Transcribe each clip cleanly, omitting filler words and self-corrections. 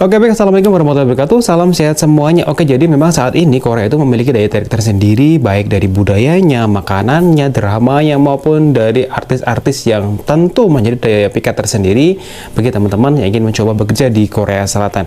Oke, baik. Assalamualaikum warahmatullahi wabarakatuh. Salam sehat semuanya. Oke, jadi memang saat ini Korea itu memiliki daya tarik tersendiri, baik dari budayanya, makanannya, dramanya, maupun dari artis-artis yang tentu menjadi daya pikat tersendiri bagi teman-teman yang ingin mencoba bekerja di Korea Selatan.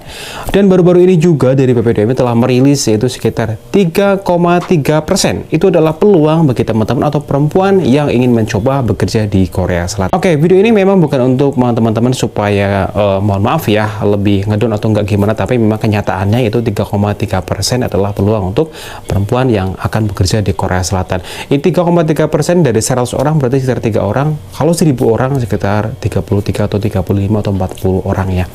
Dan baru-baru ini juga dari PPDM telah merilis yaitu sekitar 3,3%. Itu adalah peluang bagi teman-teman atau perempuan yang ingin mencoba bekerja di Korea Selatan. Oke, video ini memang bukan untuk teman-teman supaya mohon maaf ya, lebih ngedon atau enggak gimana, tapi memang kenyataannya itu 3,3% adalah peluang untuk perempuan yang akan bekerja di Korea Selatan. Ini 3,3% dari 100 orang berarti sekitar 3 orang. Kalau 1000 orang sekitar 33 atau 35 atau 40 orang ya.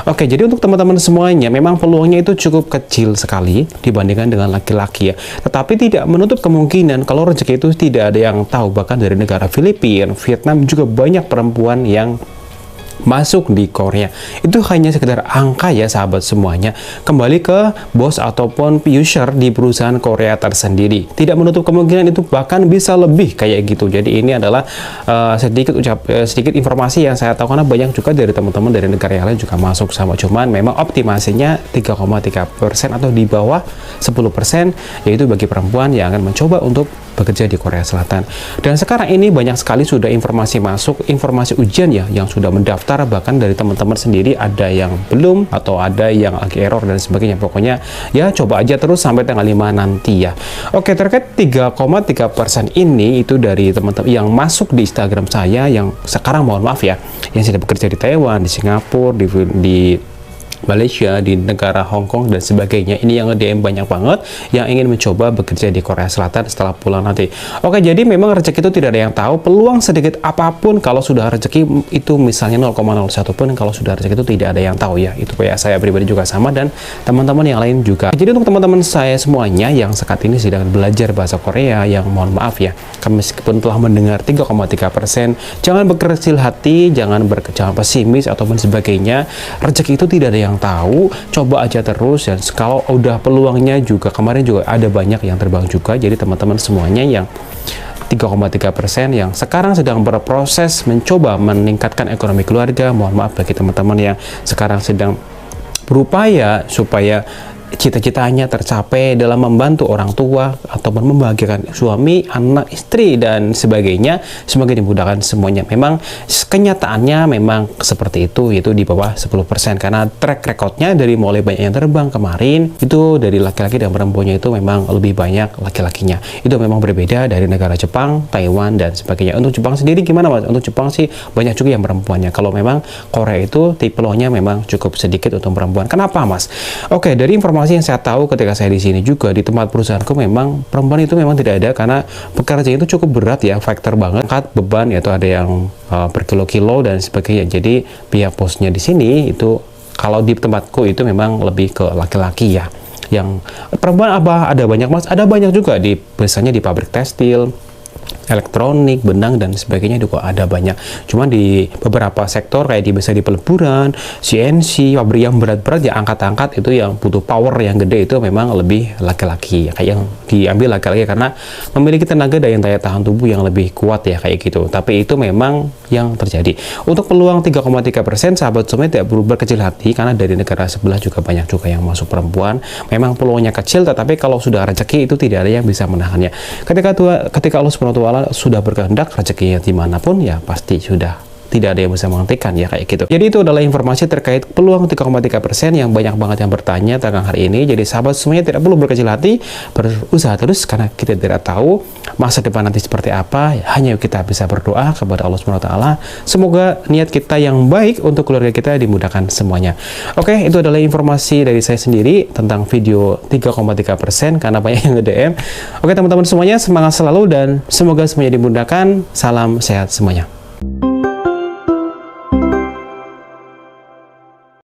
Oke, jadi untuk teman-teman semuanya memang peluangnya itu cukup kecil sekali dibandingkan dengan laki-laki ya. Tetapi tidak menutup kemungkinan kalau rezeki itu tidak ada yang tahu. Bahkan dari negara Filipina, Vietnam juga banyak perempuan yang masuk di Korea. Itu hanya sekedar angka ya sahabat semuanya. Kembali ke bos ataupun user di perusahaan Korea tersendiri. Tidak menutup kemungkinan itu bahkan bisa lebih kayak gitu. Jadi ini adalah sedikit informasi yang saya tahu, karena banyak juga dari teman-teman dari negara yang lain juga masuk sama. Cuman memang optimasinya 3,3% atau di bawah 10%, yaitu bagi perempuan yang akan mencoba untuk bekerja di Korea Selatan. Dan sekarang ini banyak sekali sudah informasi masuk, informasi ujian ya, yang sudah mendaftar, bahkan dari teman-teman sendiri ada yang belum atau ada yang lagi error dan sebagainya. Pokoknya ya coba aja terus sampai tanggal 5 nanti ya. Oke, terkait 3,3% ini itu dari teman-teman yang masuk di Instagram saya yang sekarang mohon maaf ya, yang sudah bekerja di Taiwan, di Singapura, di Malaysia, di negara Hong Kong dan sebagainya. Ini yang nge-DM banyak banget yang ingin mencoba bekerja di Korea Selatan setelah pulang nanti. Oke, jadi memang rezeki itu tidak ada yang tahu. Peluang sedikit apapun kalau sudah rezeki itu misalnya 0,01 pun, kalau sudah rezeki itu tidak ada yang tahu ya. Itu kayak saya pribadi juga sama dan teman-teman yang lain juga. Jadi untuk teman-teman saya semuanya yang saat ini sedang belajar bahasa Korea, yang mohon maaf ya, meskipun telah mendengar 3,3%, jangan berkecil hati, jangan pesimis ataupun sebagainya. Rezeki itu tidak ada yang tahu, coba aja terus. Dan kalau udah peluangnya juga, kemarin juga ada banyak yang terbang juga. Jadi teman-teman semuanya yang 3,3% yang sekarang sedang berproses mencoba meningkatkan ekonomi keluarga, mohon maaf bagi teman-teman yang sekarang sedang berupaya supaya cita-citanya tercapai dalam membantu orang tua ataupun membahagiakan suami, anak, istri dan sebagainya, semoga dimudahkan semuanya. Memang kenyataannya memang seperti itu, yaitu di bawah 10%, karena track recordnya dari mulai banyak yang terbang kemarin itu dari laki-laki dan perempuannya itu memang lebih banyak laki-lakinya. Itu memang berbeda dari negara Jepang, Taiwan dan sebagainya. Untuk Jepang sendiri gimana Mas? Untuk Jepang sih banyak juga yang perempuannya. Kalau memang Korea itu tipe peluangnya memang cukup sedikit untuk perempuan. Kenapa Mas? Oke, dari informasi yang saya tahu ketika saya di sini juga di tempat perusahaanku, memang perempuan itu memang tidak ada, karena pekerjaan itu cukup berat ya, faktor banget, angkat beban, yaitu ada yang berkilo-kilo dan sebagainya. Jadi pihak bosnya di sini itu kalau di tempatku itu memang lebih ke laki-laki ya. Yang perempuan apa ada banyak Mas? Ada banyak juga di biasanya di pabrik tekstil, elektronik, benang dan sebagainya juga ada banyak. Cuman di beberapa sektor kayak di peleburan, CNC, pabrik yang berat-berat ya, angkat-angkat itu yang butuh power yang gede itu memang lebih laki-laki ya, kayak yang diambil laki-laki karena memiliki tenaga dan daya tahan tubuh yang lebih kuat ya kayak gitu. Tapi itu memang yang terjadi. Untuk peluang 3,3%, sahabat semuanya tidak perlu berkecil hati, karena dari negara sebelah juga banyak juga yang masuk perempuan. Memang peluangnya kecil, tetapi kalau sudah rezeki itu tidak ada yang bisa menahannya. Ketika Allah SWT sudah berkehendak, rezekinya dimanapun ya pasti sudah tidak ada yang bisa menghentikan ya kayak gitu. Jadi itu adalah informasi terkait peluang 3,3% yang banyak banget yang bertanya tentang hari ini. Jadi sahabat semuanya tidak perlu berkecil hati, berusaha terus, karena kita tidak tahu masa depan nanti seperti apa. Hanya kita bisa berdoa kepada Allah SWT. Semoga niat kita yang baik untuk keluarga kita dimudahkan semuanya. Oke, itu adalah informasi dari saya sendiri tentang video 3,3%, karena banyak yang nge-DM. Oke teman-teman semuanya, semangat selalu dan semoga semuanya dimudahkan. Salam sehat semuanya.